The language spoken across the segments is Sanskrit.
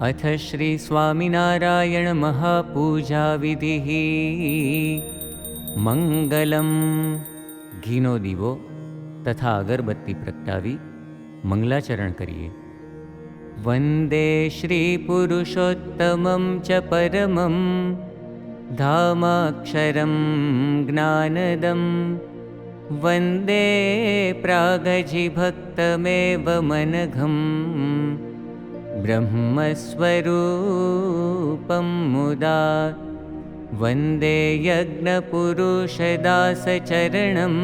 अथ श्री स्वामिनारायण महापूजा विधिः। मंगलम। घीनो दीवो तथा अगरबत्ती प्रगटावी मंगलाचरण करिए। वंदे श्री पुरुषोत्तमं च परमं धामाक्षरं ज्ञानदं वंदे प्रागजिभक्तमेव मनघं ब्रह्मस्वरूपं मुदा वंदे यज्ञपुरुषदासचरणं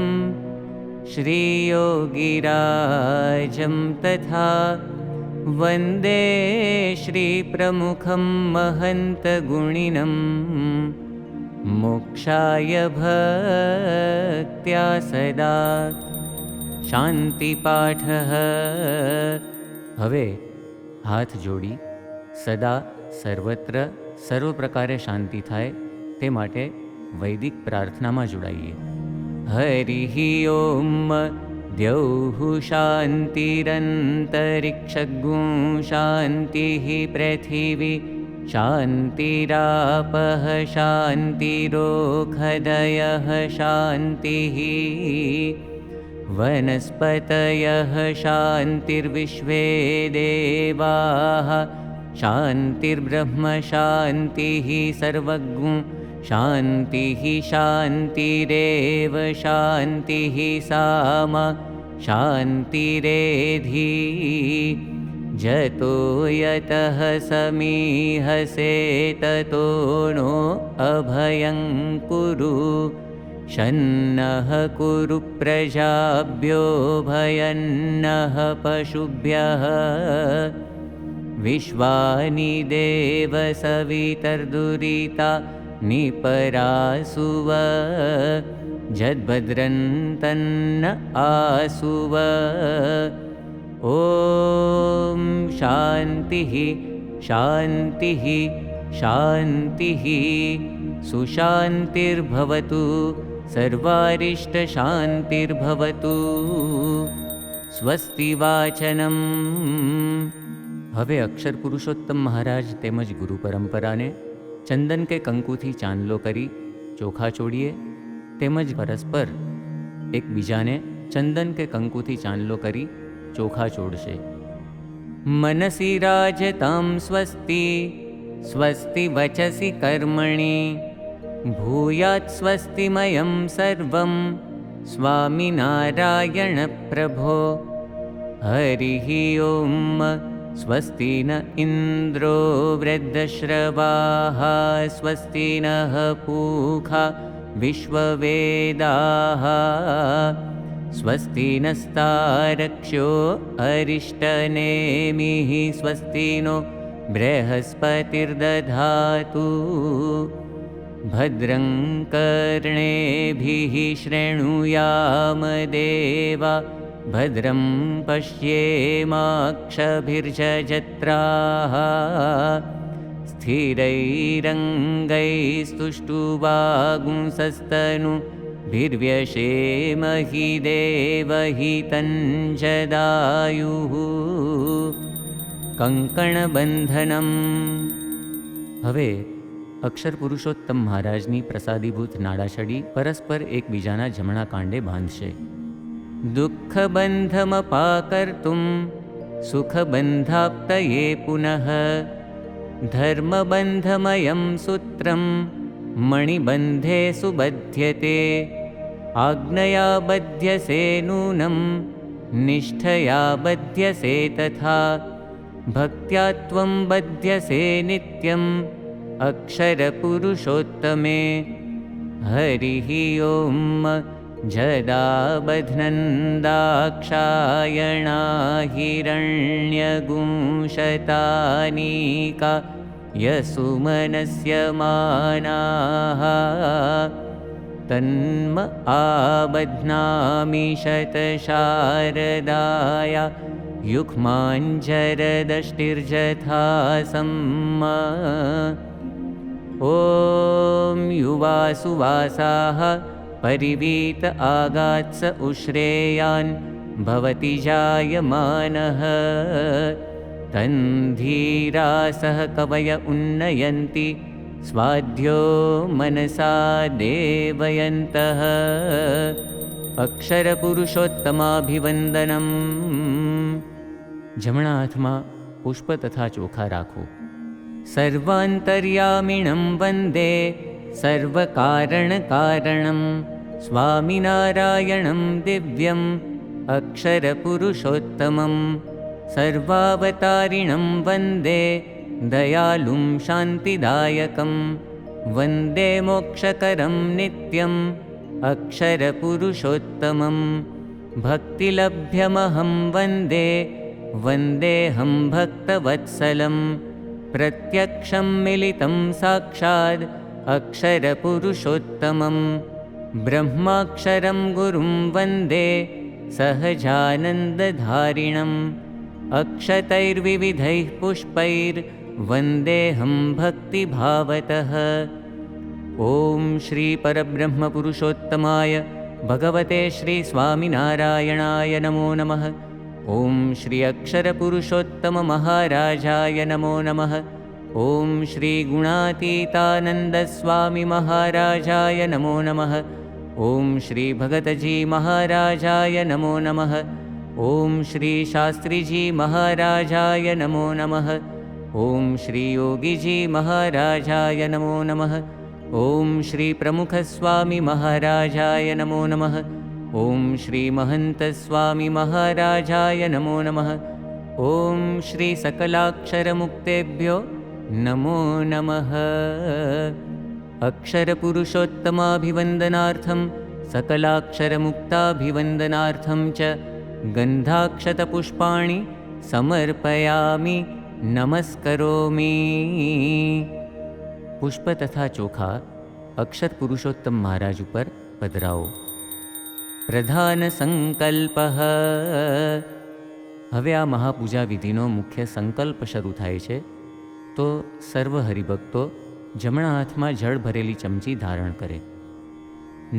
श्रीयोगिराजं तथा वंदे श्रीप्रमुखं महन्तगुणिनं मोक्षाय भक्त्या सदा। शांतिपाठः। हवे हाथ जोड़ी सदा सर्वत्र सर्व प्रकारे शांति थाय ते माटे वैदिक प्रार्थना में जोड़ाइए। हरिः ओम। द्यौः शान्तिरन्तरिक्षगुं शान्तिः पृथिवी शान्तिरापः शान्तिरोषधयः शान्तिः वनस्पतयः शान्तिर्विश्वे देवाः शान्तिर्ब्रह्म शान्तिः सर्वज्ञ शान्तिः शान्तिरेव शान्तिः सामा शान्तिरेधि जतो यतः समीहसे ततो नो अभयं कुरु शन्नः कुरु प्रजाभ्यो भयन्नः पशुभ्यः विश्वानि देव सवितर्दुरिता निपरासुव जद्भद्रन्तन्न आसुव। ॐ शान्तिः शान्तिः शान्तिः सुशान्तिर्भवतु सर्वारिष्टशान्तिर्भवतु। स्वस्ति वाचनम्। हवे अक्षर पुरुषोत्तम महाराज तेमज गुरु परंपरा ने चंदन के कंकुथी चांदलो करी चोखा चोड़ीए तेमज परस्पर एक बीजाने चंदन के कंकुथी चांदलो करी चोखा चोड़शे। मनसि राजतां स्वस्ति स्वस्ति वचसि कर्मणि भूयात् स्वस्तिमयं सर्वं स्वामिनारायण प्रभो। हरिः ओम। स्वस्ति न इन्द्रो वृद्धश्रवाः स्वस्ति नः पूषा विश्ववेदाः स्वस्ति नस्तारक्ष्यो अरिष्टनेमिः स्वस्ति नो बृहस्पतिर्दधातु भद्रं कर्णेभिः शृणुयाम देवा भद्रं पश्येमाक्षभिर्यजत्राः स्थिरैरङ्गैस्तुष्टुवागुंसस्तनुभिर्व्यशेमहि देवहितं कंकणबंधनम। हवे अक्षर पुरुषोत्तम महाराजनी प्रसादीभूत नाड़ाछड़ी परस्पर एक बीजाना जमणा कांडे बांधशे। दुःखबन्धमपाकर्तुं सुखबन्धाप्तये पुनः धर्मबन्धमयं सूत्रं मणिबन्धे सुबध्यते आज्ञया बध्यसे नूनं निष्ठया बध्यसे तथा भक्त्या त्वं बध्यसे नित्यम् अक्षरपुरुषोत्तमे। हरिः ओम। जदा बध्नन्दाक्षायणा हिरण्यगुंशतानीका यसुमनस्य मानाः तन्म आबध्नामि शतशारदाया युग्माञ्जरदष्टिर्जथा सम्मा। ॐ युवासुवासाः परिवीत आगात्स उश्रेयान् भवति जायमानः तन्धीरासः कवय उन्नयन्ति स्वाध्यो मनसा देवयन्तः। अक्षरपुरुषोत्तमाभिवन्दनम्। जमणा हाथमां पुष्प तथा चोखा राखो। सर्वान्तर्यामिणं वन्दे सर्वकारणकारणं स्वामिनारायणं दिव्यम् अक्षरपुरुषोत्तमं। सर्वावतारिणं वन्दे दयालुं शान्तिदायकं। वन्दे मोक्षकरं नित्यम् अक्षरपुरुषोत्तमं। भक्तिलभ्यमहं वन्दे वन्देऽहं भक्तवत्सलं। प्रत्यक्षं मिलितं साक्षात् अक्षरपुरुषोत्तमं। ब्रह्माक्षरं गुरुं वन्दे सहजानन्दधारिणम्। अक्षतैर्विविधैः पुष्पैर्वन्देऽहं भक्तिभावतः। ॐ श्री परब्रह्मपुरुषोत्तमाय भगवते श्री स्वामिनारायणाय नमो नमः। ॐ श्री अक्षरपुरुषोत्तममहाराजाय नमो नमः। ॐ श्री गुणातीतानन्दस्वामी महाराजाय नमो नमः। ॐ श्री भगतजी महाराजाय नमो नमः। ॐ श्री शास्त्रीजी महाराजाय नमो नमः। ॐ श्री योगीजी महाराजाय नमो नमः। ॐ श्री प्रमुखस्वामी महाराजाय नमो नमः। ॐ श्री महन्तस्वामी महाराजाय नमो नमः। ॐ श्री सकलाक्षरमुक्तेभ्यो नमो नमः। अक्षरपुरुषोत्तमाभिवन्दनार्थं सकलाक्षरमुक्ताभिवन्दनार्थं च गन्धाक्षतपुष्पाणि समर्पयामि नमस्करोमि। पुष्प तथा चोखा अक्षर पुरुषोत्तम महाराज पर पधराओ। प्रधान संकल्पः। हवे आ महापूजा विधिनो मुख्य संकल्प शरू थाय छे। तो सर्व हरिभक्तो जमणा हाथमां जळ भरेली चमची धारण करे।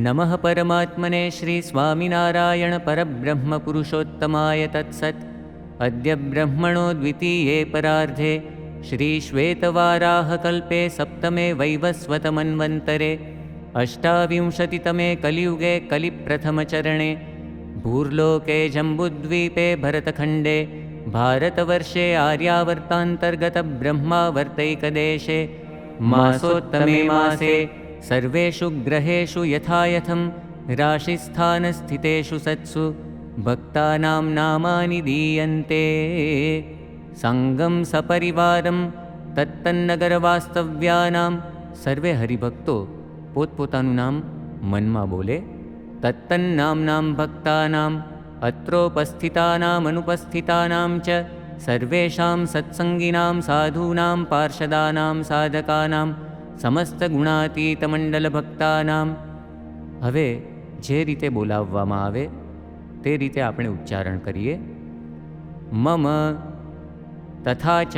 नमः परमात्मने श्री स्वामिनारायण परब्रह्म पुरुषोत्तमाय तत्सत्। अद्य ब्रह्मणो द्वितीये परार्धे श्री श्वेतवाराहकल्पे सप्तमे वैवस्वतमन्वन्तरे अष्टाविंशतितमे कलियुगे कलिप्रथमचरणे भूर्लोके जम्बुद्वीपे भरतखण्डे भारतवर्षे आर्यावर्तान्तर्गत ब्रह्मावर्तैकदेशे मासोत्तमे मासे सर्वेषु ग्रहेषु यथायथं राशिस्थानस्थितेषु सत्सु भक्तानां नामानि दीयन्ते। संगम सपरिवारं तत्तन्नगरवास्तव्यानां सर्वे हरिभक्तो पोतपोतानुं नाम मनमा बोले। तत्तन्नाम्नां भक्तानाम् अत्रोपस्थितानाम् अनुपस्थितानां च सर्वेषां सत्संगिनां साधूनां पार्षदानां साधकानां समस्तगुणातीतमण्डलभक्तानां। हवे जे रीते बोलाववामां आवे ते रीते આપણે ઉચ્ચારણ કરીએ। मम तथा च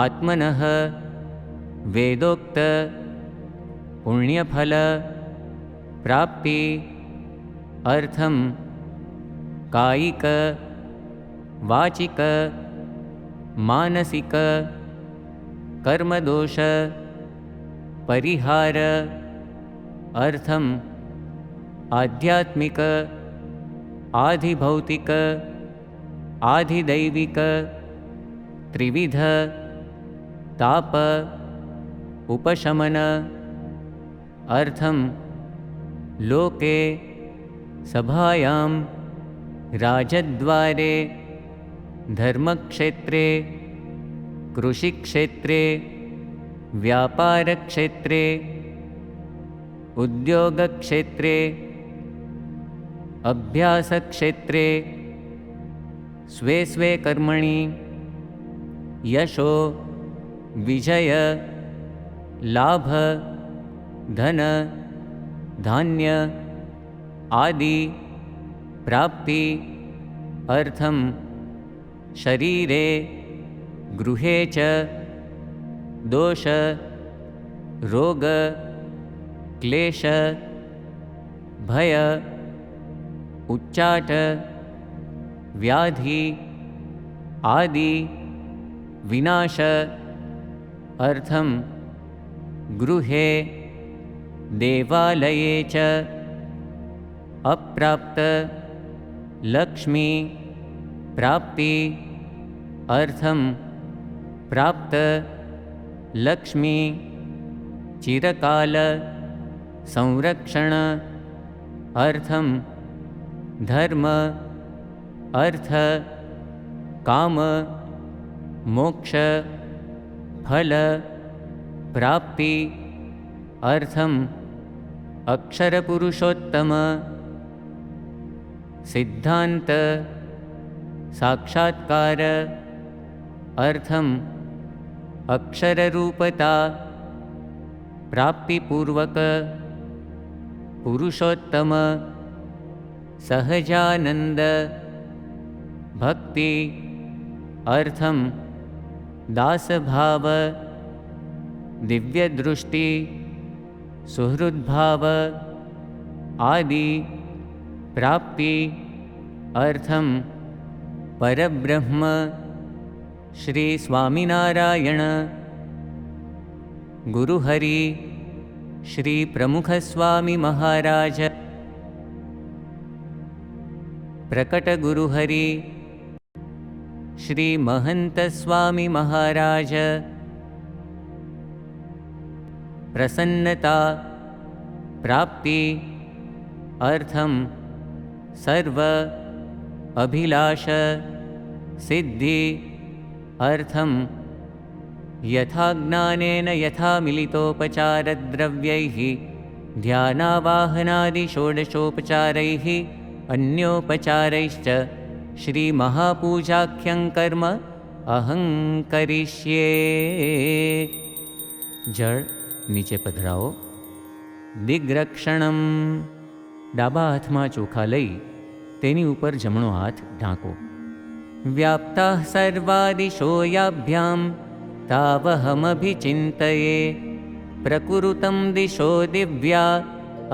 आत्मनः वेदोक्त पुण्यफल प्राप्ति अर्थम कायिक वाचिक मानसिक कर्मदोष परिहार अर्थम आध्यात्मिक आधिभौतिक आधिदैविक त्रिविध ताप उपशमन अर्थम लोके सभायां राजद्वारे धर्मक्षेत्रे कृषिक्षेत्रे व्यापारक्षेत्रे उद्योगक्षेत्रे अभ्यासक्षेत्रे स्वे स्वे कर्मणि यशो विजय लाभ धन धान्य आदि प्राप्ति अर्थम शरीरे गृहे च दोष रोग क्लेश भय उच्चाट व्याधि आदि विनाश अर्थं गृहे देवालये च अप्राप्त लक्ष्मी प्राप्ति अर्थं प्राप्त लक्ष्मी चिरकाल संरक्षण अर्थं धर्म अर्थ काम मोक्ष फल प्राप्ति अर्थं अक्षरपुरुषोत्तम सिद्धांत साक्षात्कार अर्थं अक्षररूपता प्राप्तिपूर्वक पुरुषोत्तम सहजानंद भक्ति अर्थं दासभाव दिव्यदृष्टि सुहृद्भाव आदि प्राप्ति अर्थं परब्रह्म श्री स्वामिनारायण गुरुहरि श्री प्रमुख स्वामी महाराज प्रकट गुरुहरि श्री महंत स्वामी महाराज प्रसन्नता प्राप्ति अर्थं सर्व अभिलाष सिद्धि अर्थं यथा ज्ञानेन यथा मिलितोपचारद्रव्यैः ध्यानावाहनादि षोडशोपचारैः अन्योपचारैश्च श्रीमहापूजाख्यं कर्म अहं करिष्ये। जळ नीचे पधराओ। दिग्रक्षणं डाबा हाथमां चोखा लई तेनी उपर जमणो हाथ ढांको। व्याप्ताः सर्वा दिशो याभ्यां तावहमभिचिन्तये प्रकुरुतं दिशो दिव्या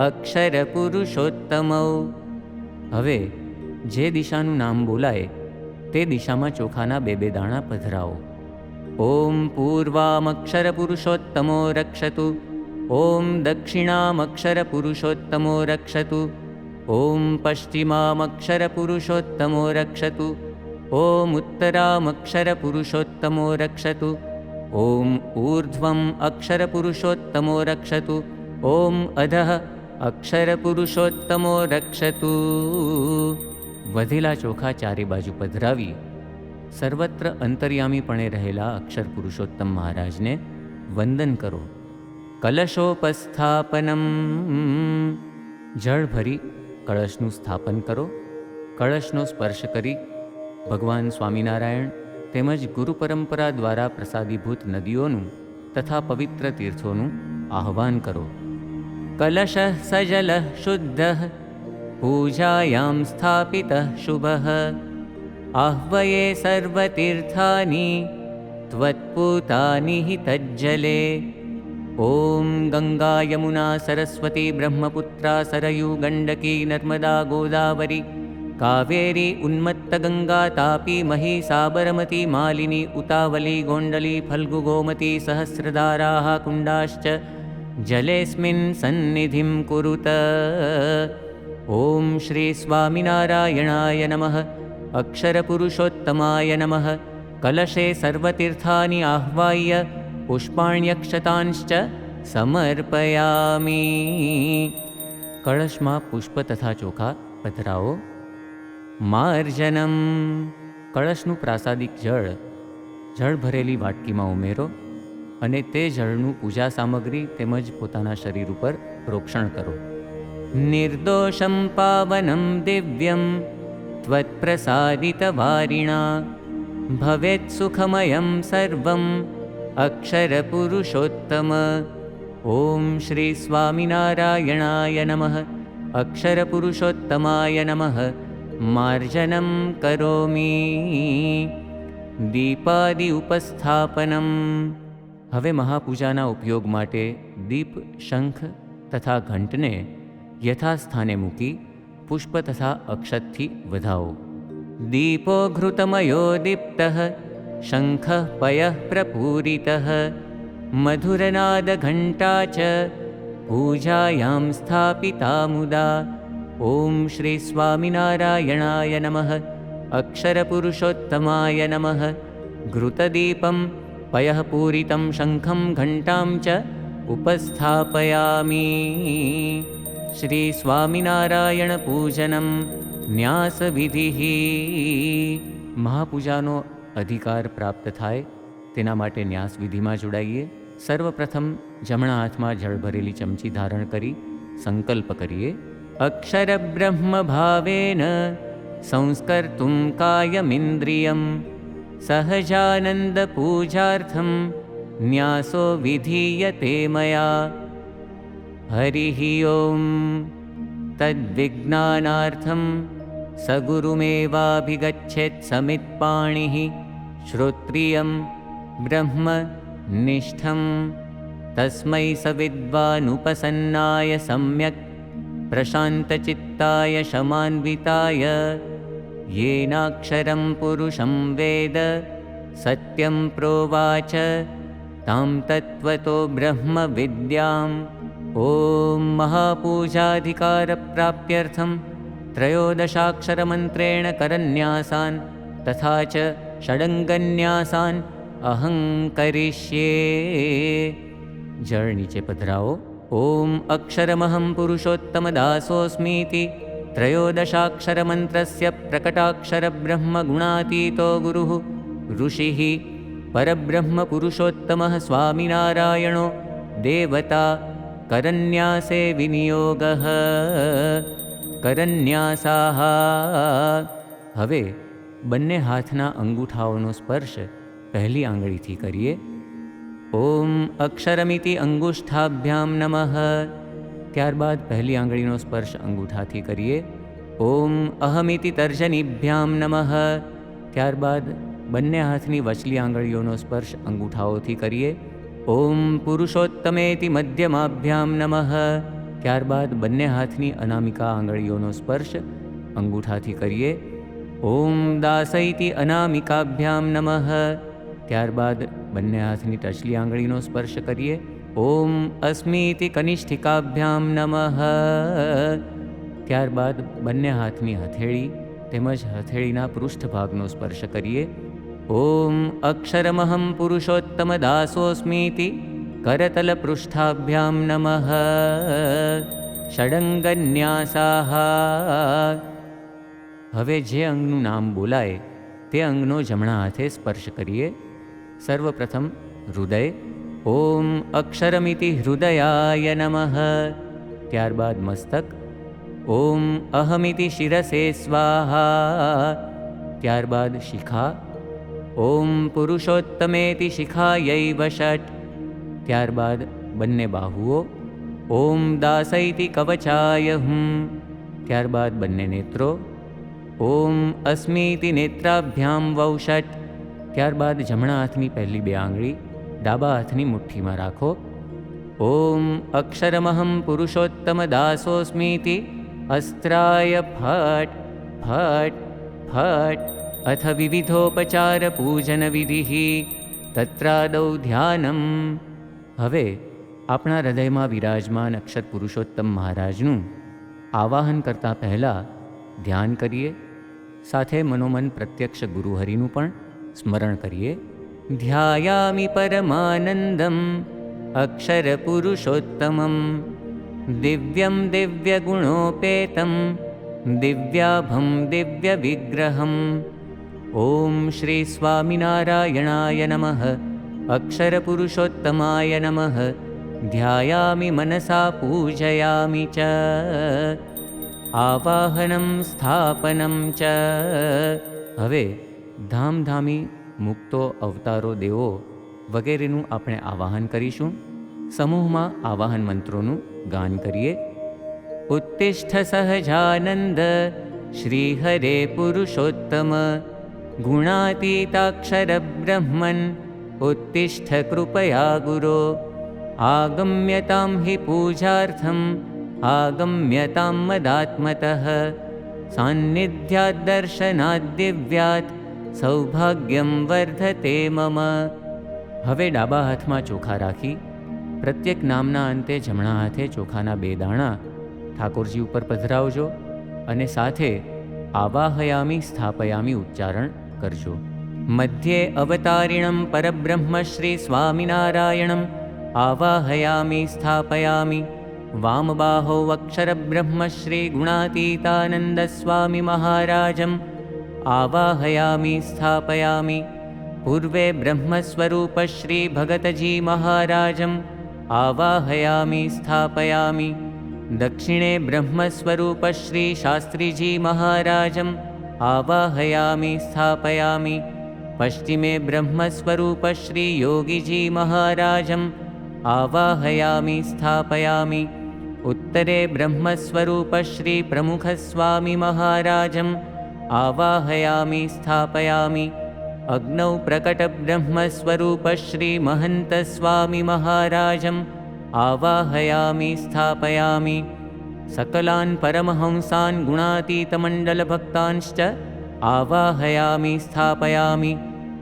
अक्षरपुरुषोत्तमौ। हवे जे दिशाનું નામ બોલાય તે દિશામાં ચોખાના બે બે દાણા પધરાવો। ઓમ પૂર્વામક્ષરપુરુષોત્તમો રક્ષતુ ઓમ દક્ષિણામક્ષરપુરુષોત્તમો રક્ષતુ ઓમ પશ્ચિમામક્ષરપુરુષોત્તમો રક્ષતુ ઓમ ઉત્તરામક્ષરપુરુષોત્તમો રક્ષતુ ઓમ ઊર્ધ્વમ અક્ષરપુરુષોત્તમો રક્ષતુ ઓમ અધઃ અક્ષરપુરુષોત્તમો રક્ષતુ। વધેલા ચોખા ચારે બાજુ પધરાવી સર્વત્ર અંતર્યામીપણે રહેલા અક્ષર પુરુષોત્તમ મહારાજને વંદન કરો। કલશોપસ્થાપનમ જળ ભરી કળશનું સ્થાપન કરો। કળશનો સ્પર્શ કરી ભગવાન સ્વામિનારાયણ તેમજ ગુરુ પરંપરા દ્વારા પ્રસાદીભૂત નદીઓનું તથા પવિત્ર તીર્થોનું આહ્વાન કરો। કલશ સજલ શુદ્ધ पूजायां स्थापितः शुभः आह्वये सर्वतीर्थानि त्वत्पूतानि हि तज्जले। ॐ गंगा यमुना सरस्वती ब्रह्मपुत्रा सरयू गंडकी नर्मदा गोदावरी कावेरी उन्मत्त गंगा तापी मही साबरमती मालिनी उतावली गोंडली फल्गु गोमती सहस्रधाराः कुण्डाश्च जलेऽस्मिन् सन्निधिं कुरुत। ओम श्री स्वामिनारायणाय नमः अक्षरपुरुषोत्तमाय नमः। कलशे सर्वतीर्थानि आह्वाय पुष्पाण्यक्षतांश्च समर्पयामि। कलशमां पुष्प तथा चोखा पधरावो। मार्जनम कलशનું प्रासादिक जळ जळ भरेली वाटकीમાં ઉમેરો અને તે જળનું પૂજા સામગ્રી તેમજ પોતાના શરીર ઉપર પ્રોક્ષણ કરો। निर्दोषं पावनं दिव्यं त्वत्प्रसादितवारिणा भवेत् सुखमयं सर्वम् अक्षरपुरुषोत्तम। ओम श्री स्वामिनारायणाय नमः अक्षरपुरुषोत्तमाय नमः। मार्जनं करोमि। दीपादि उपस्थापनम। हवे महापूजाना उपयोग माटे दीप शंख तथा घंटने यथास्थाने मूकी पुष्प तथा अक्षतथी वधावो। दीपो घृतमयो दीप्तः शङ्खः पयः प्रपूरितः मधुरनादघण्टा च पूजायां स्थापिता मुदा। ॐ श्री स्वामिनारायणाय नमः। अक्षरपुरुषोत्तमाय नमः। घृतदीपं पयः पूरितं शङ्खं घण्टां च उपस्थापयामि। श्री स्वामिनारायणपूजनं न्यासविधिः। महापूजानो अधिकार प्राप्त थाय तेना माटे न्यास विधिमां जोડાઈએ। सर्वप्रथम जमणा हाथमां जळ भरेली चमची धारण करी संकल्प करिए। अक्षर ब्रह्म भावेन संस्कर्तुं कायमिन्द्रियं सहजानंद पूजार्थं न्यासो विधीयते मया। हरिः ओं तद्विज्ञानार्थं सगुरुमेवाभिगच्छेत् समित्पाणिः श्रोत्रियं ब्रह्म निष्ठं तस्मै सविद्वानुपसन्नाय सम्यक् प्रशान्तचित्ताय शमान्विताय येनाक्षरं पुरुषं वेद सत्यं प्रोवाच तां तत्त्वतो ब्रह्मविद्याम्। ॐ महापूजाधिकारप्राप्त्यर्थं त्रयोदशाक्षरमन्त्रेण करन्यासान् तथा च षडङ्गन्यासान् अहं करिष्ये। जळ नीचे पधराओ। ॐ अक्षरमहं पुरुषोत्तमदासोऽस्मीति त्रयोदशाक्षरमन्त्रस्य प्रकटाक्षरब्रह्मगुणातीतो गुरुः ऋषिः परब्रह्मपुरुषोत्तमः स्वामिनारायणो देवता। करन्यासे विनियोगः। करन्यासाः। हवे बन्ने हाथना अंगूठाओनो स्पर्श पहली आंगळीथी करिए। ओम अक्षरमिति अंगुष्ठाभ्याम नमः। त्यारबाद पहली आंगळीनो स्पर्श अंगूठाथी करिए। ओम अहमिति तर्जनीभ्याम नमः। त्यारबाद बन्ने हाथनी वचली आंगळीओनो स्पर्श अंगूठाओथी करिए। ओम पुरुषोत्तमेति मध्यमाभ्याम नमः। त्यारबाद बन्ने हाथनी अनामिका आंगळीओनो स्पर्श अंगूठाथी करिए। ओम दासैति अनामिकाभ्याम नमः। त्यारबाद बन्ने हाथनी टचली आंगळीनो स्पर्श करिए। ओम अस्मीति कनिष्ठिकाभ्याम नमः। त्यारबाद बन्ने हाथनी हथेળી તેમજ હથેળીના પૃષ્ઠભાગનો સ્પર્શ કરીએ। ओम अक्षरमहं पुरुषोत्तमदासोऽस्मीति करतलपृष्ठाभ्यां नमः। षडङ्गन्यासाः। हवे जे अंगनु नाम बोलाय ते अंगनो जमणा हाथे स्पर्श करिए। सर्वप्रथम हृदय। ओम अक्षरमिति हृदयाय नमः। त्यारबाद मस्तक। ओम अहमिति शिरसे स्वाहा। त्यारबाद शिखा। ओम पुरुषोत्तमेति शिखायै वषट्। त्यारबाद बन्ने बाहुओ। ओम दासैति कवचाय हुं। त्यारबाद बन्ने नेत्रो। ओम अस्मीति नेत्राभ्यां वौषट्। त्यारबाद जमणा हाथनी पहली बे आंगળી डाबा हाथनी मुठ्ठीमां राखो। ओम अक्षरमहं पुरुषोत्तमदासोऽस्मीति अस्त्राय फट् फट् फट्। अथ विविधोपचार पूजन विधिः तत्रादौ ध्यानम्। हवे आपणा हृदयमां विराजमान अक्षर पुरुषोत्तम महाराजनुं आवाहन करता पहला ध्यान करिए। साथे मनोमन प्रत्यक्ष गुरुहरिનું પણ સ્મરણ કરીએ। ध्यायामि परमानन्दम् अक्षरपुरुषोत्तमं दिव्यं दिव्यगुणोपेतं दिव्याभं दिव्यविग्रहम्। ओम श्री स्वामिनारायणाय नमः। अक्षरपुरुषोत्तमाय नमः। ध्यायामि मनसा पूजयामि च। आवाहनं स्थापनं च। हवे धामधामी मुक्तो अवतारो देवो वगैरेનું આપણે આવાહન કરીશું। સમૂહમાં આવાહન મંત્રોનું ગાન કરીએ। उत्तिष्ठ सहजानंद श्रीहरे पुरुषोत्तम गुणातीताक्षर ब्रह्मन् उत्तिष्ठ कृपया गुरो। आगम्यतां हि पूजार्थम् आगम्यतां मदात्मतः સાન્નિધ્યાદર્શનાદ્દિવ્યાત સૌભાગ્યમ વર્ધતે મમ. હવે ડાબા હાથમાં ચોખા રાખી પ્રત્યેક નામના અંતે જમણા હાથે ચોખાના 2 દાણા ઠાકોરજી ઉપર પધરાવજો અને સાથે આવાહયામી સ્થાપયામી ઉચ્ચારણ કરજો. મધ્યે અવતારિણમ પરબ્રહ્મ શ્રી સ્વામિનારાયણમ આવાહયામી સ્થાપયામી. વામબાહો અક્ષરબ્રહ્મ શ્રી ગુણાતીતાનંદ સ્વામી મહારાજમ આવાહયામી સ્થાપયામી. પૂર્વે બ્રહ્મસ્વરૂપ શ્રી ભગતજી મહારાજમ આવાહયામી સ્થાપયામી. દક્ષિણે બ્રહ્મસ્વરૂપ શ્રી શાસ્ત્રીજી મહારાજમ આવાહયામી સ્થાપયામી. પશ્ચિમે બ્રહ્મસ્વરૂપ શ્રી યોગીજી મહારાજમ આવાહયામી સ્થાપયામી. ઉત્તરે બ્રહ્મસ્વરૂપ શ્રી પ્રમુખસ્વામી મહારાજમ આવાહયામી સ્થાપયામી. અગ્નૌ પ્રકટ બ્રહ્મસ્વરૂપ શ્રી મહંત સ્વામી મહારાજમ આવાહયામી સ્થાપયામી. સકલાન પરમહંસાન ગુણાતીતમંડલભક્તાંશ્ચ આવાહયામી સ્થાપયામી.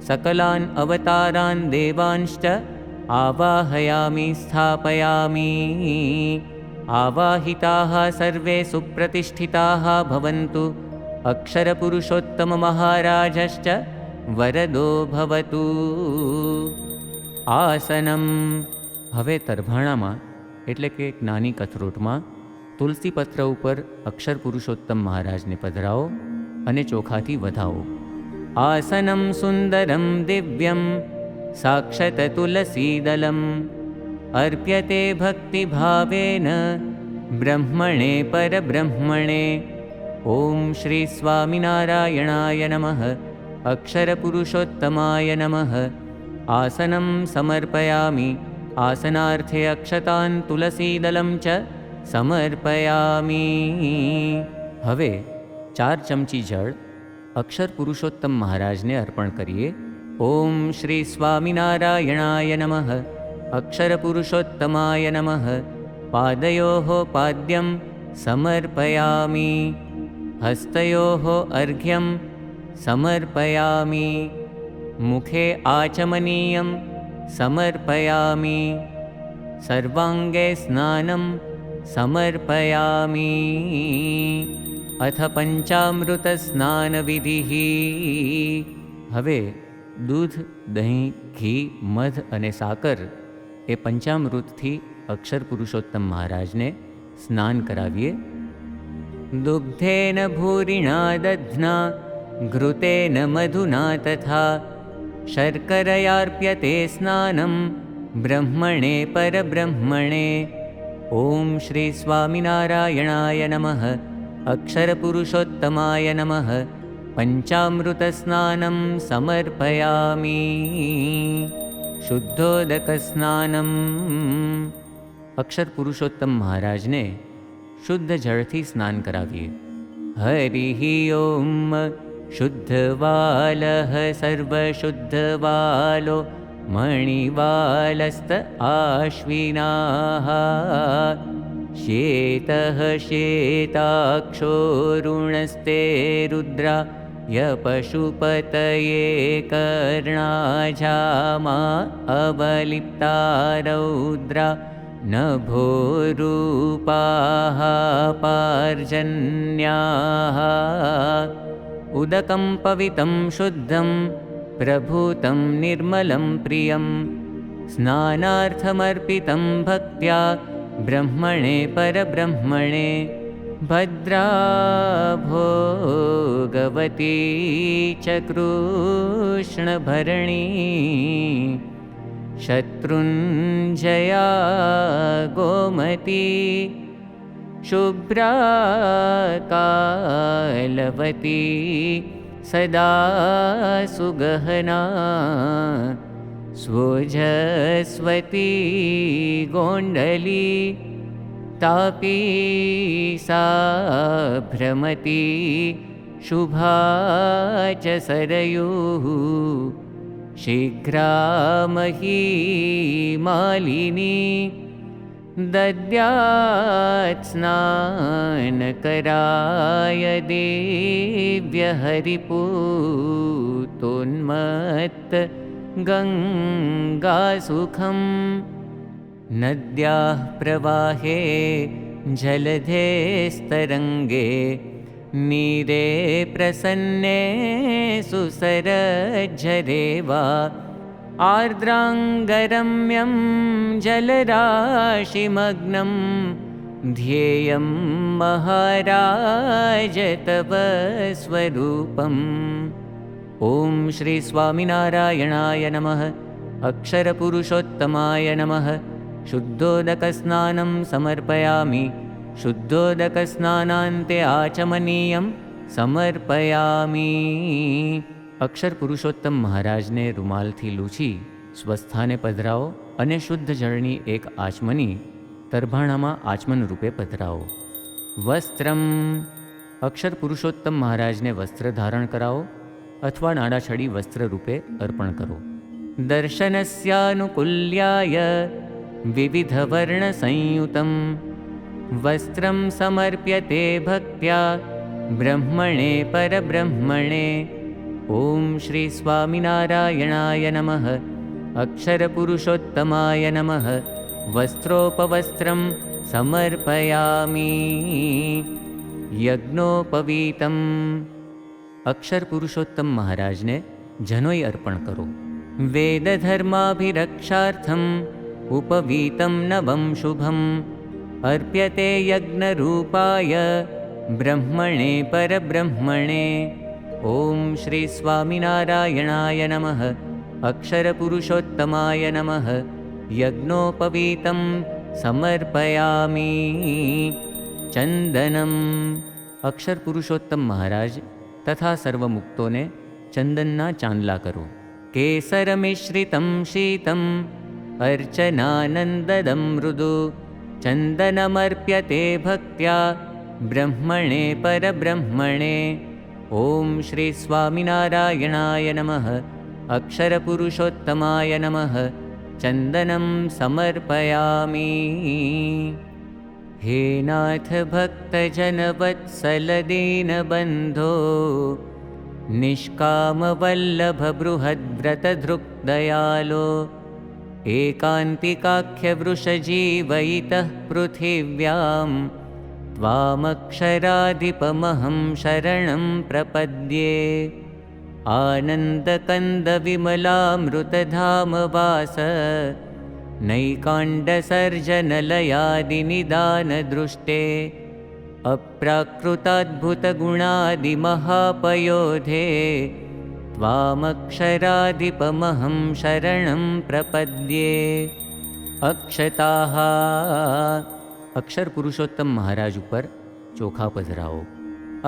સકલાન અવતારાન દેવાંશ્ચ આવાહયામી સ્થાપયામી. આવાહિતાઃ સર્વે સુપ્રતિષ્ઠિતાઃ ભવन्तુ. અક્ષરપુરુષોત્તમ મહારાજશ્ચ વરદો ભવતુ. આસનમ. હવે તરભાણામાં એટલે કે એક નાની કથરોટમાં તુલસીપત્ર ઉપર અક્ષર પુરુષોત્તમ મહારાજને પધરાવો અને ચોખાથી વધાવો. આસનમ સુંદરમ દિવ્યમ સાક્ષત તુલસીદલમ અર્પ્યતે ભક્તિભાવેન બ્રહ્મણે પરબ્રહ્મણે. ઓમ શ્રી સ્વામિનારાયણાય નમઃ. અક્ષરપુરુષોત્તમાય નમઃ. આસનમ સમર્પયામિ. આસનાર્થે અક્ષતાન તુલસીદલમ ચ સમર્પયામિ. હવે 4 ચમચી જળ અક્ષર પુરુષોત્તમ મહારાજને અર્પણ કરીએ. ઓમ શ્રી સ્વામિનારાયણાય નમઃ. અક્ષર પુરુષોત્તમાય નમઃ. પાદયોઃ પાદ્યમ સમર્પયામિ. હસ્તયોઃ અર્ઘ્યમ સમર્પયામિ. મુખે આચમનીયમ સમર્પયામિ. સર્વાંગે સ્નાનમ સમર્પયામિ. અથ પંચામૃત સ્નાન વિધિઃ. હવે દૂધ, દહીં, ઘી, મધ અને સાકર એ પંચામૃતથી અક્ષર પુરુષોત્તમ મહારાજને સ્નાન કરાવીએ. દુગ્ધેન ભૂરિણા દધ્ના ઘૃતેન મધુના તથા શર્કરયાર્પ્યતે સ્નાનમ બ્રહ્મણે પરબ્રહ્મણે. ઓમ શ્રી સ્વામિનારાયણાય નમઃ. અક્ષર પુરુષોત્તમાય નમઃ. પંચામૃત સ્નાનમ સમર્પયામિ. શુદ્ધોદક સ્નાનમ. અક્ષર પુરુષોત્તમ મહારાજને શુદ્ધ જળથી સ્નાન કરાવીએ. હરિ ઓમ. શુદ્ધવાલઃ સર્વશુદ્ધવાલો મણિવાલસ્ત આશ્વિનાઃ. શ્વેતઃ શ્વેતાક્ષોરુણસ્તે રુદ્રા યપશુપતયે કર્ણાજામા અવલિપ્તા રૌદ્રા. નભોરૂપાઃ પાર્જન્યાઃ. ઉદકં પવિतं શુદ્ધં પ્રભૂतं નિર્મलं પ્રિયં. સ્નાનાર્થમર્પિतं ભક્ત્યા બ્રહ્મણે પરબ્રહ્મણે. ભદ્રા ભોગવતી ચ કૃષ્ણભરણી. શત્રુંજયા ગોમતી. શુભ્રા કાલવતી સદા સુગહના. સ્વોજસ્વતી ગોંડલી તાપી સા ભ્રમતી. શુભા ચ સરયુઃ શીઘ્રા મહી માલિની. दद्यात् स्नानकराय दिव्यहरिपूतोन्मत्त गङ्गासुखम्। नद्याः प्रवाहे जलधेस्तरङ्गे नीरे प्रसन्ने सुसरज्झरे वा आर्द्राङ्गरम्यं जलराशिमग्नं ध्येयं महाराज तव स्वरूपम्। ॐ श्री स्वामिनारायणाय नमः। अक्षरपुरुषोत्तमाय नमः। शुद्धोदकस्नानं समर्पयामि। शुद्धोदकस्नानान्ते आचमनीयं समर्पयामि। अक्षर पुरुषोत्तम महाराजने રૂમાલથી લૂછી સ્વસ્થાને પધરાવો અને શુદ્ધ જળની એક આચમની તરભાણામાં આચમન રૂપે પધરાવો. વસ્ત્રમ અક્ષર પુરુષોત્તમ મહારાજને વસ્ત્ર ધારણ કરાવો અથવા નાડાછડી વસ્ત્ર રૂપે અર્પણ કરો. દર્શનસ્યાનુકૂલ્યાય વિવિધવર્ણસંયુતમ વસ્ત્રમ સમર્પ્યતે ભક્ત્યા બ્રહ્મણે પરબ્રહ્મણે. ॐ श्री स्वामिनारायणाय नमः। अक्षरपुरुषोत्तमाय नमः। वस्त्रोपवस्त्रं समर्पयामि। यज्ञोपवीतम् अक्षर पुरुषोत्तम महाराज ने जनोई अर्पण करो. वेदधर्माभिरक्षार्थम् उपवीतं नवं शुभम् अर्प्यते यज्ञरूपाय ब्रह्मणे परब्रह्मणे. ॐ श्री स्वामिनारायणाय नमः। अक्षरपुरुषोत्तमाय नमः। यज्ञोपवीतं समर्पयामि. चंदनम अक्षर पुरुषोत्तम महाराज तथा सर्वमुक्तों ने चंदनना चांदला करो. केसरमिश्रितं शीतम् अर्चनानंददं मृदु चंदनमर्प्यते भक्त्या ब्रह्मणे परब्रह्मणे. ॐ श्री स्वामिनारायणाय नमः। अक्षरपुरुषोत्तमाय नमः। चंदनं समर्पयामि. हे नाथ भक्तजनवत्सल दीनबन्धो निष्कामवल्लभबृहद्व्रतधृक्दयालो एकान्तिकाख्यवृषजीवयितः पृथिव्याम् त्वामक्षराधिपमहं शरणं प्रपद्ये. आनन्दकन्दविमलामृतधामवास नैकाण्डसर्जनलयादिनिदानदृष्टे अप्राकृताद्भुतगुणादिमहापयोधे त्वामक्षराधिपमहं शरणं प्रपद्ये. अक्षताः अक्षर पुरुषोत्तम महाराज ऊपर चोखा पधराओ.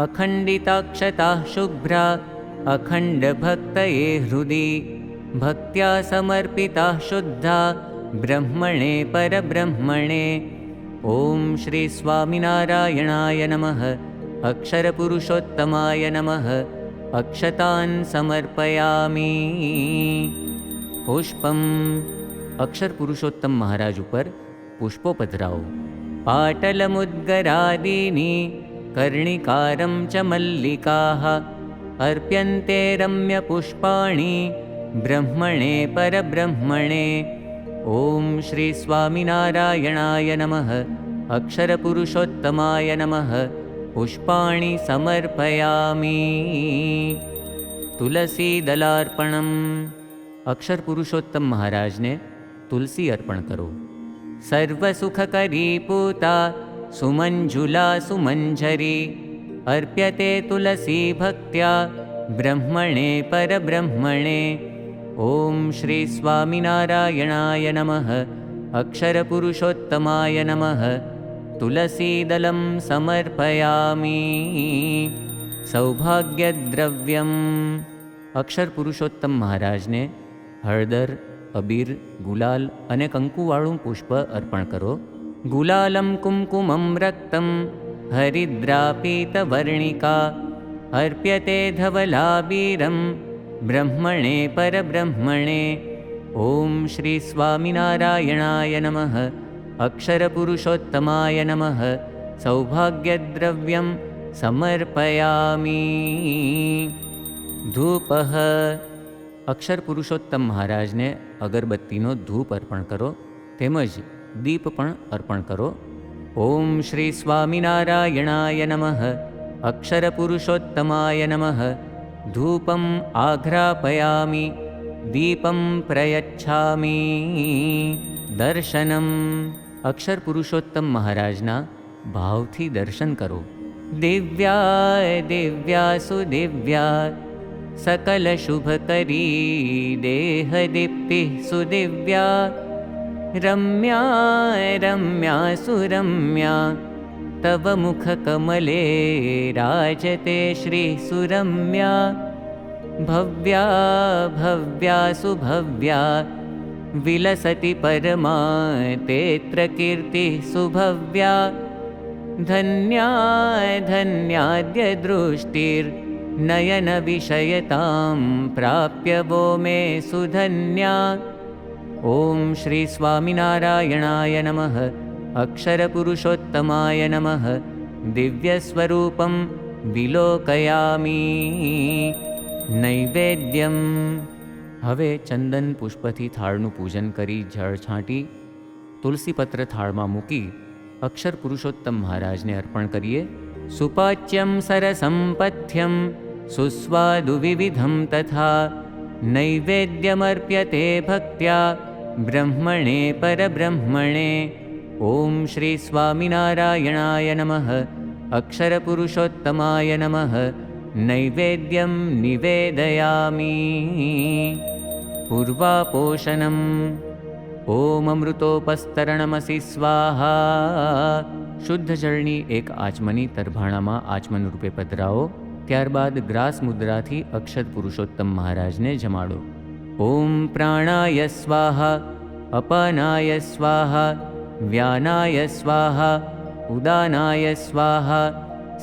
अखंडिताक्षताः शुभ्रा अखंड भक्तये हृदि भक्त्या समर्पिताः शुद्धा ब्रह्मणे परब्रह्मणे. ॐ श्री स्वामिनारायणाय नमः. अक्षर पुरुषोत्तमाय नमः. अक्षतान् समर्पयामि. पुष्पम् अक्षर पुरुषोत्तम महाराज ऊपर पुष्पो पधराओ. पाटलमुद्गरादीनि कर्णिकारं च मल्लिकाः अर्प्यन्ते रम्यपुष्पाणि ब्रह्मणे परब्रह्मणे. ॐ श्री स्वामिनारायणाय नमः. अक्षरपुरुषोत्तमाय नमः. पुष्पाणि समर्पयामि. तुलसीदलार्पणम् अक्षर पुरुषोत्तम महाराज ने तुलसी अर्पण करो. सर्वसुखकरी पूता सुमञ्जुला सुमञ्जरी अर्प्यते तुलसी भक्त्या ब्रह्मणे परब्रह्मणे. ॐ श्री स्वामिनारायणाय नमः. अक्षरपुरुषोत्तमाय नमः. तुलसीदलं समर्पयामि. सौभाग्यद्रव्यम् अक्षर पुरुषोत्तम महाराज ने हळदर अबीर गुलाल अने कंकुवाळुं पुष्प अर्पण करो. गुलालं कुंकुमं रक्तं हरिद्रापीतवर्णिका अर्प्यते धवलाबीरं ब्रह्मणे परब्रह्मणे. ॐ श्री स्वामिनारायणाय नमः. अक्षरपुरुषोत्तमाय नमः सौभाग्यद्रव्यं समर्पयामि। धूपः अक्षर पुरुषोत्तम महाराज ने अगरबत्तीनो धूप अर्पण करो तेमज दीप पण अर्पण करो। ओम श्री स्वामिनारायणाय नमः अक्षर पुरुषोत्तमाय नमः धूपम आघ्रापयामि दीपम प्रयच्छामि। दर्शनम अक्षर पुरुषोत्तम महाराजना भावथी दर्शन करो। दिव्या दिव्या सुदिव्या सकल शुभकरी देह दीप्ति सुदिव्या रम्या रम्या सुरम्या तव मुख कमले राजते श्री सुरम्या। भव्या भव्या सुभव्या विलसति परमा तेत्र कीर्ति सुभव्या। धन्या धन्याद्य दृष्टिर्नयन विषयतां प्राप्य वो मे सुधन्या। ओम श्री स्वामिनारायणाय नमः अक्षरपुरुषोत्तमाय नमः दिव्यस्वरूपं विलोकयामि। नैवेद्यम हवे चंदन पुष्पथी थाळનું પૂજન કરી જળ છાંટી તુલસીપત્ર થાળમાં મૂકી અક્ષર પુરુષોત્તમ મહારાજને અર્પણ કરીએ। સુપાચ્યમ સરસંપથ્યમ સુસ્વાદુ વિવિધમ તથા નૈવેદ્યમર્પ્યતે ભક્ત્યા બ્રહ્મણે પરબ્રહ્મણે। ઓમ શ્રી સ્વામિનારાયણાય નમઃ અક્ષર પુરુષોત્તમાય નમઃ નૈવેદ્યમ નિવેદયામિ। પૂર્વાપોષણમ ઓમ અમૃતોપસ્તરણમસી સ્વાહા। શુદ્ધ જળની એક આચમની તરભાણામાં આચમન રૂપે પધરાવો। ત્યારબાદ ગ્રાસ મુદ્રાથી અક્ષર પુરુષોત્તમ મહારાજને જમાડો। ઓમ પ્રાણાય સ્વાહા અપાનાય સ્વાહા વ્યાનાય સ્વાહા ઉદાનાય સ્વાહા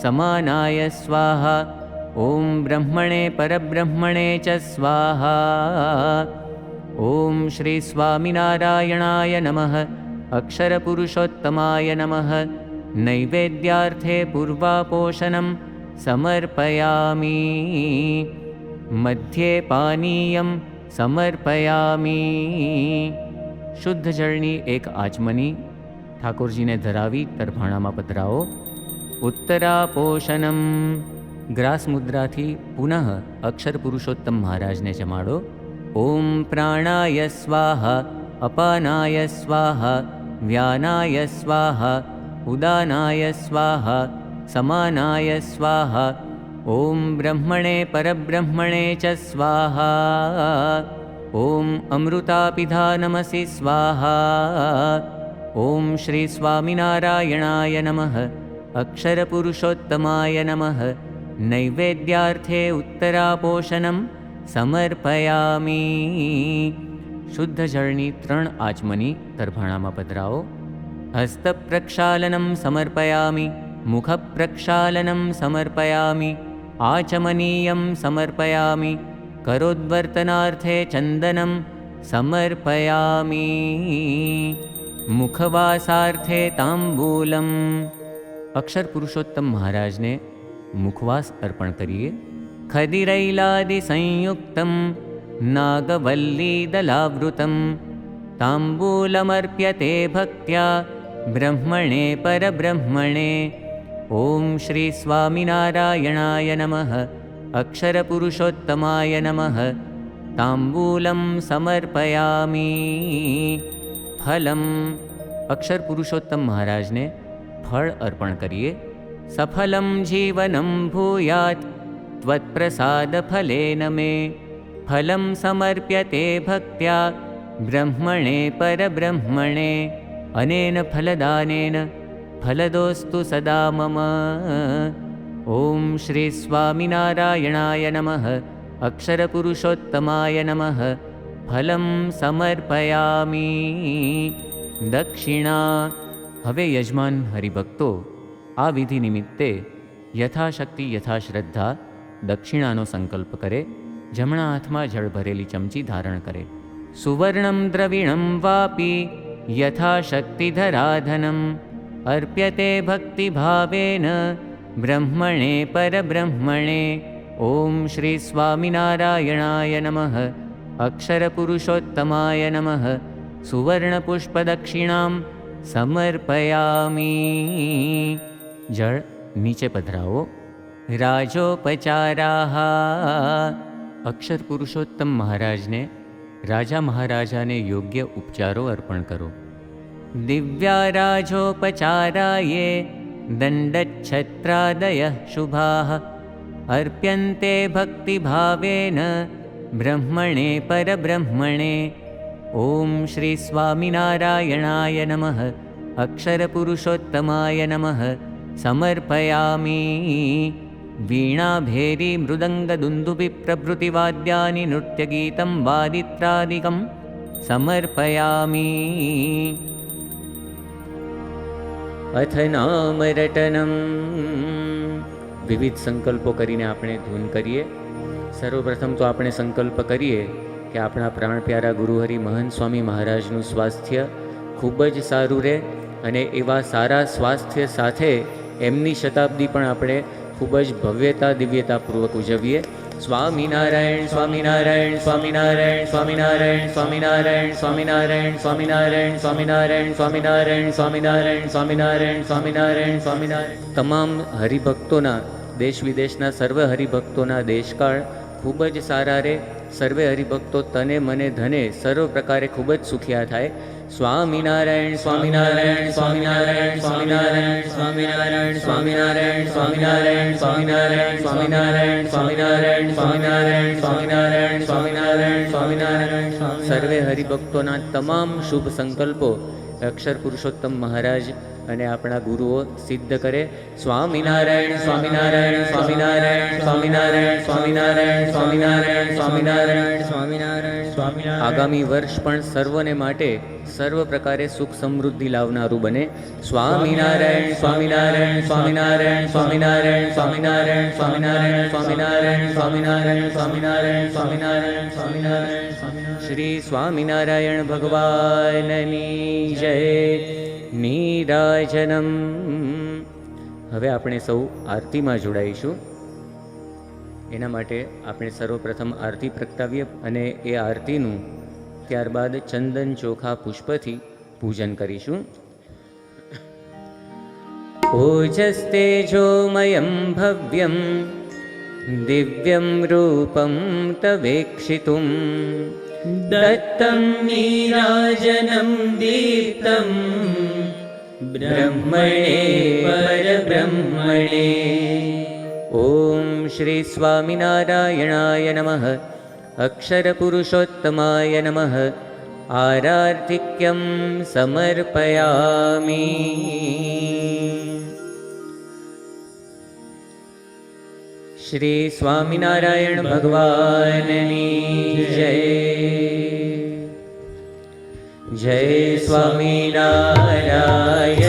સમાનાય સ્વાહા। ओम ब्रह्मणे परब्रह्मणे च स्वाहा। ओम श्री स्वामिनारायणाय नमः अक्षर पुरुषोत्तमाय नमः नैवेद्यार्थे पूर्वापोषणं समर्पयामि। मध्ये पानीयं समर्पयामि। शुद्ध जळनी एक आचमनी ठाकुरजीने धरावी तरभाणामां पधरावो। उत्तरापोषणं ग्रास मुद्राथी पुनः अक्षर पुरुषोत्तम महाराज ने जमाड़ो। ओम प्राणाय स्वाहा अपानाय स्वाहा व्यानाय स्वाहा उदानाय स्वाहा समानाय स्वाहा। ओम ब्रह्मणे परब्रह्मणे च स्वाहा। ओम अमृतापिधानमसि स्वाहा। ओम श्री स्वामिनारायणाय नमः अक्षर पुरुषोत्तमाय नमः नैवेद्यार्थे उत्तरापोषणं समर्पयामि। शुद्ध जळनी 3 आचमनी तरभाणामां पधरावो। हस्तप्रक्षालनं समर्पयामि मुखप्रक्षालनं समर्पयामि आचमनीयं समर्पयामि करोद्वर्तनार्थे चन्दनं समर्पयामि। मुखवासार्थे ताम्बूलम् अक्षर पुरुषोत्तम महाराज ने मुखवास अर्पण करिए। खदिरैलादि संयुक्तं नागवल्लीदलावृतं ताम्बूलमर्प्यते भक्त्या ब्रह्मणे परब्रह्मणे। ओम श्री स्वामिनारायणाय नमः अक्षर पुरुषोत्तमाय नमः ताम्बूलं समर्पयामि। फलम अक्षर पुरुषोत्तम महाराज ने फल अर्पण करिए। सफलं जीवनं भूयात् त्वत्प्रसादफलेन मे फलं समर्प्यते भक्त्या ब्रह्मणे परब्रह्मणे। अनेन फलदानेन फलदोस्तु सदा मम। ओम श्री स्वामिनारायणाय नमः अक्षर पुरुषोत्तमाय नमः फलं समर्पयामि। दक्षिणा हवे यजमान हरिभक्तो आ विधि निमित्ते यथाशक्ति यथाश्रद्धा दक्षिणानो संकल्प करे। जमणा हाथमां जळ भरेली चमची धारण करे। सुवर्णं द्रविणं वापि यथाशक्तिधराधनम् अर्प्यते भक्तिभावेन ब्रह्मणे परब्रह्मणे। ॐ श्री स्वामिनारायणाय नमः। अक्षरपुरुषोत्तमाय नमः। सुवर्णपुष्पदक्षिणां समर्पयामि। जळ नीचे पधरावो। राजोपचाराः। अक्षर पुरुषोत्तम महाराजने राजा महाराजाने योग्य उपचारो अर्पण करो। दिव्याराजोपचाराये दण्डच्छत्रादयः शुभाः अर्प्यन्ते भक्तिभावेन ब्रह्मणे परब्रह्मणे। ॐ श्री स्वामिनारायणाय नमः। अक्षरपुरुषोत्तमाय नमः। समर्पयामि। वीणाभेरी मृदङ्गदुन्दुभिप्रभृतिवाद्यानि नृत्यगीतं वादित्रादिकं समर्पयामि। अथ नामरटनम्। विविध संकल्पो करीने आपणे धून करिए। सर्वप्रथम तो आपणे संकल्प करिए कि आपणा प्राण प्यारा गुरुहरि महंत स्वामी महाराजनुं स्वास्थ्य खूब ज सारूं रहे अने एवा सारा स्वास्थ्य साथे एमनी शताब्दी पण आपणे खूब ज भव्यता दिव्यतापूर्वक उजवीए। स्वामीनारायण स्वामीनारायण स्वामीनारायण स्वामीनारायण स्वामीनारायण स्वामीनारायण स्वामीनारायण स्वामीनारायण स्वामीनारायण स्वामीनारायण स्वामीनारायण स्वामीनारायण स्वामीनारायण। तमाम हरिभक्तोना देश विदेशना सर्व हरिभक्तोना देशकाळ खूब ज सारा रे। सर्वे हरिभक्तो तने मने धने सर्व प्रकारे खूब ज सुखिया थाय। स्वामीनारायण स्वामीनारायण स्वामीनारायण स्वामीनारायण स्वामीनारायण स्वामीनारायण स्वामीनारायण स्वामीनारायण स्वामीनारायण स्वामीनारायण स्वामीनारायण स्वामीनारायण स्वामीनारायण स्वामीनारायण। सर्वे हरिभक्तोना तमाम शुभ संकल्पो अक्षर पुरुषोत्तम महाराज अने आपणा गुरुओ सिद्ध करे। स्वामीनारायण स्वामीनारायण स्वामीनारायण स्वामीनारायण स्वामीनारायण स्वामीनारायण स्वामीनारायण स्वामीनारायण स्वामीनारायण। आगामी वर्ष पण सर्वने माटे सर्व प्रकारे सुख समृद्धि लावनारू बने। स्वामीनारायण स्वामीनारायण स्वामीनारायण स्वामीनारायण स्वामीनारायण स्वामीनारायण स्वामीनारायण स्वामीनारायण स्वामीनारायण स्वामीनारायण स्वामीनारायण। श्री स्वामीनारायण भगवाननी जय। नीराजनम। हवे आपणे सौ आरती में जोड़ाईशुं। एना माटे आपणे सर्वप्रथम आरती प्रगटावीए अने ए आरतीनुं त्यारबाद चंदन चोखा पुष्पथी पूजन करीशुं। ओजस्तेजोमयं भव्यं दिव्यं रूपं तवेक्षितुं दत्तं नीराजनं दीप्तं ब्रह्मणे परब्रह्मणे। ॐ श्री स्वामिनारायणाय नमः। अक्षरपुरुषोत्तमाय नमः। आरार्तिक्यं समर्पयामि। श्री स्वामिनारायण भगवाननी जय। जय स्वामिनारायण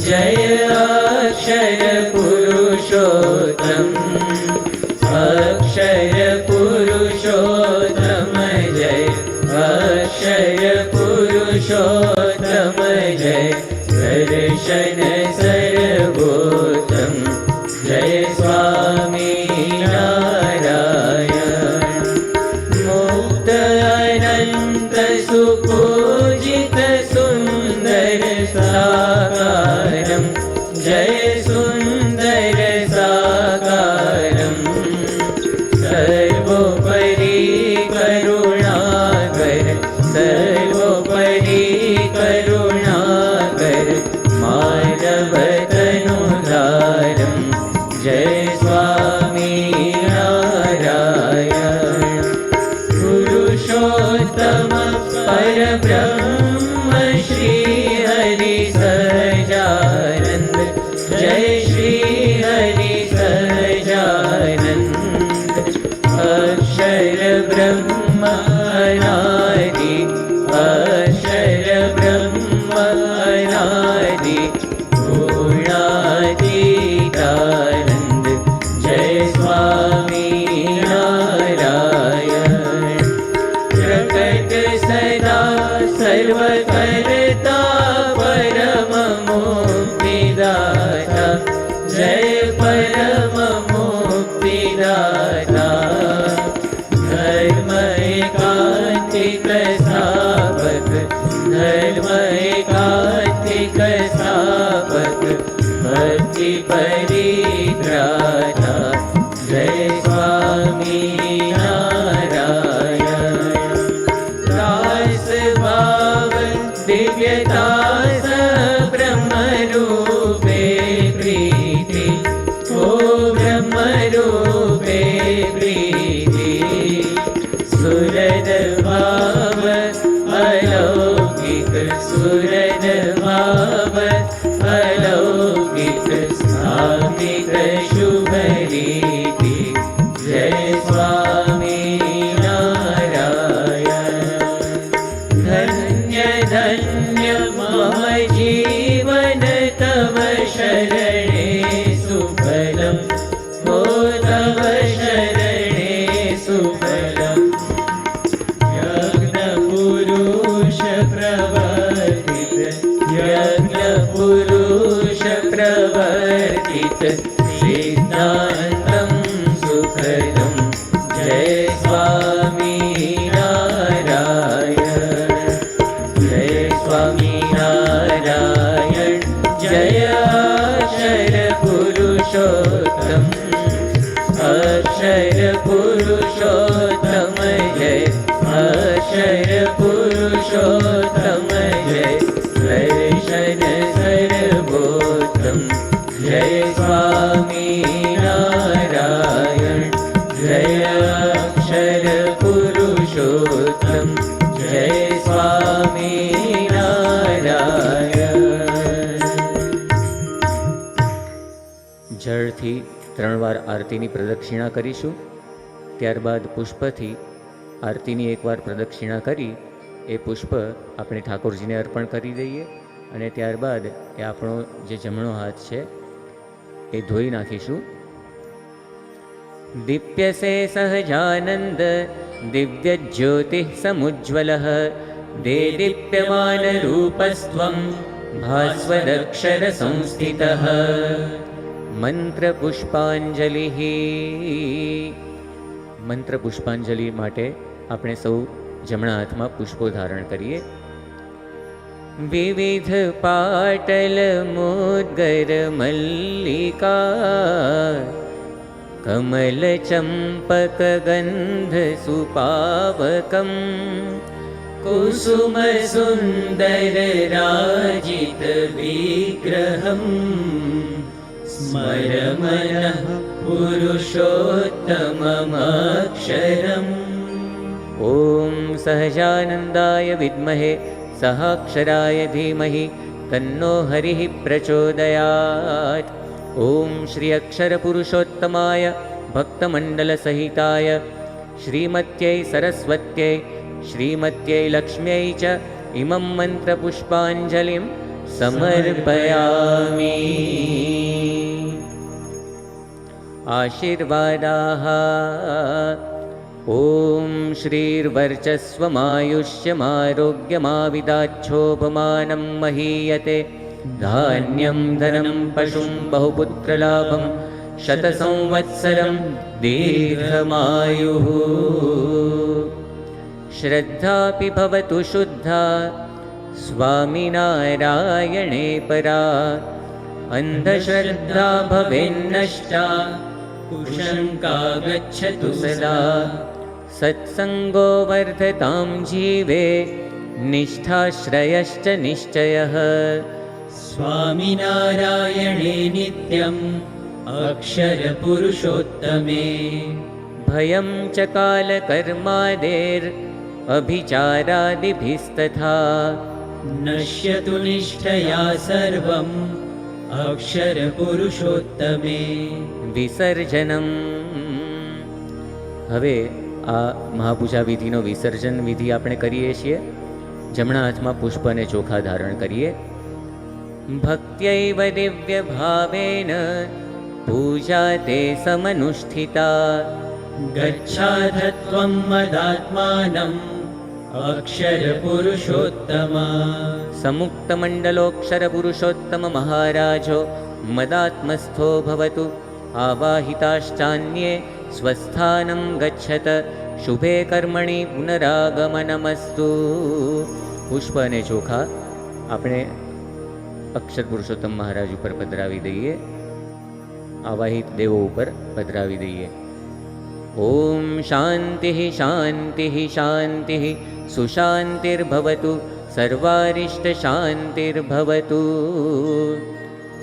जय अक्षर पुरुषोत्तम। अक्षर पुरुषोत्तम जय। अक्षर पुरुषोत्तम जय। दर्शन सर्वोत्तम जय स्वामीनारायण। मुक्त अनंत सुपूजित सुंदर साकारं जय सुंदर साकारं। सर्वोपरि करुणाकर सर्वोपरि करुणाकर मानवतनुधारं जय स्वामीनारायण। पुरुषोत्तम परब्रह्म श्री हरि सहजानंद जय श्री हरि सहजानंद। अक्षर ब्रह्म अनादि अक्षर ब्रह्म अनादि गुणातीतानंद जय स्वामीनारायण। प्रकट सदा सर्वकर्ता भक्ति परित्राता जय स्वामी नारायण। दास भाव दिव्यता ब्रह्म रूपे प्रीति, ओ ब्रह्म रूपे प्रीति। सुरद भाव अलौकिक, सुरद भाव अलौकिक, स्थापित शुभ रीति जय स्वामी नारायण। धन्य धन्य मम जीवन तव शरणे सुफलम्, ओ तव शरणे सुफलम्। यज्ञपुरुष प्रवर्तित, यज्ञपुरुष प्रवर्तित, सिद्धान्तं सुखदं जय स्वामी नारायण। जय स्वामी नारायण, जय अक्षर पुरुषोत्तम, अक्षर पुरुषोत्तम जय, अक्षर पुरुषोत्तम जय। दर्शन सर्वोत्तम जय स्वामी नारायण। जय अक्षर पुरुषोत्तम जय स्वामी नारायण। જળથી 3 વાર આરતીની પ્રદક્ષિણા કરીશું. ત્યારબાદ પુષ્પથી આરતીની એકવાર પ્રદક્ષિણા કરી એ પુષ્પ આપણે ઠાકોરજીને અર્પણ કરી દઈએ અને ત્યારબાદ એ આપણો જે જમણો હાથ છે એ ધોઈ નાખીશું. દીપ્યસે સહજાનંદ દિવ્ય જ્યોતિઃ સમુજ્વલઃ દે દીપ્યમાન રૂપસ્ત્વં ભાસ્વદક્ષર સંસ્થિતઃ. મંત્ર પુષ્પાંજલિ. મંત્ર પુષ્પાંજલિ માટે આપણે સૌ જમણા હાથમાં પુષ્પો ધારણ કરીએ. વિવિધ પાટલ મુદ્ગર મલ્લિકા કમલ ચંપક ગંધ સુપાવકમ કુસુમ સુંદર રાજિત વિગ્રહમ સ્મરમનઃ પુરુષોત્તમમક્ષરમ. ઓમ સહજાનંદાય વિદ્મહે સહાક્ષરાય ધીમહિ તન્નો હરિઃ પ્રચોદયાત. ઓમ શ્રી અક્ષર પુરુષોત્તમાય ભક્તમંડલ સહિતાય શ્રીમત્यै સરસ્વત્यै શ્રીમત્यै લક્ષ્મ્यै ચ ઇમં મંત્ર પુષ્પાંજલિં સમર્પયામિ. આશીર્વાદાઃ. ઓમ શ્રીર્વર્ચસ્વમાયુષ્યમારોગ્યમાવિદાच्छोभमानं महीयते. धान्यं धनं पशुं बहुपुत्रलाभं शतसंवत्सरं दीर्घमायुः. श्रद्धापि भवतु शुद्धा स्वामिनारायणे परा. अंधश्रद्धा भवेन्नष्टा कुशंका गच्छतु सदा. सत्संगो वर्धतां जीवे निष्ठाश्रयश्च निश्चयः. स्वामिनारायणे नित्यम् अक्षरपुरुषोत्तमे. भयं च कालकर्मादेर् अभिचारादिभिस्तथा. नश्यतु निष्ठया सर्वम् अक्षरपुरुषोत्तमे. વિસર્જનમ. હવે આ મહાપૂજા વિધિનો વિસર્જન વિધિ આપણે કરીએ છીએ. જમણા હાથમાં પુષ્પ અને ચોખા ધારણ કરીએ. ભક્ત્યૈવ દિવ્ય ભાવેન પૂજા તે સમનુષ્ઠિતા. गच्छाधत्वं मदात्मानम् अक्षरपुरुषोत्तमा. સમુક્તમંડલોક્ષર પુરુષોત્તમ મહારાજો મદાત્મસ્થો ભવતુ. આવાહિતાશ્ચાન્યે સ્वस्थાનં ગચ્છત. શુભે કર્મણિ પુનરાગમનમસ્તુ. પુષ્પ અને ચોખા આપણે અક્ષર પુરુષોત્તમ મહારાજ ઉપર પધરાવી દઈએ, આવાહિત દેવો ઉપર પધરાવી દઈએ. ઓમ શાંતિ શાંતિ શાંતિ સુશાંતિર્ભવતુ સર્વારિષ્ટ શાંતિર્ભવતુ.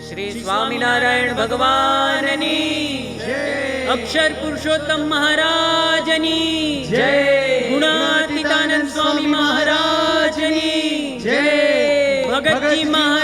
શ્રી સ્વામિનારાયણ ભગવાનની જય. અક્ષર પુરુષોત્તમ મહારાજની જય. ગુણાતીતાનંદ સ્વામી મહારાજની જય. ભગતજી મહારાજ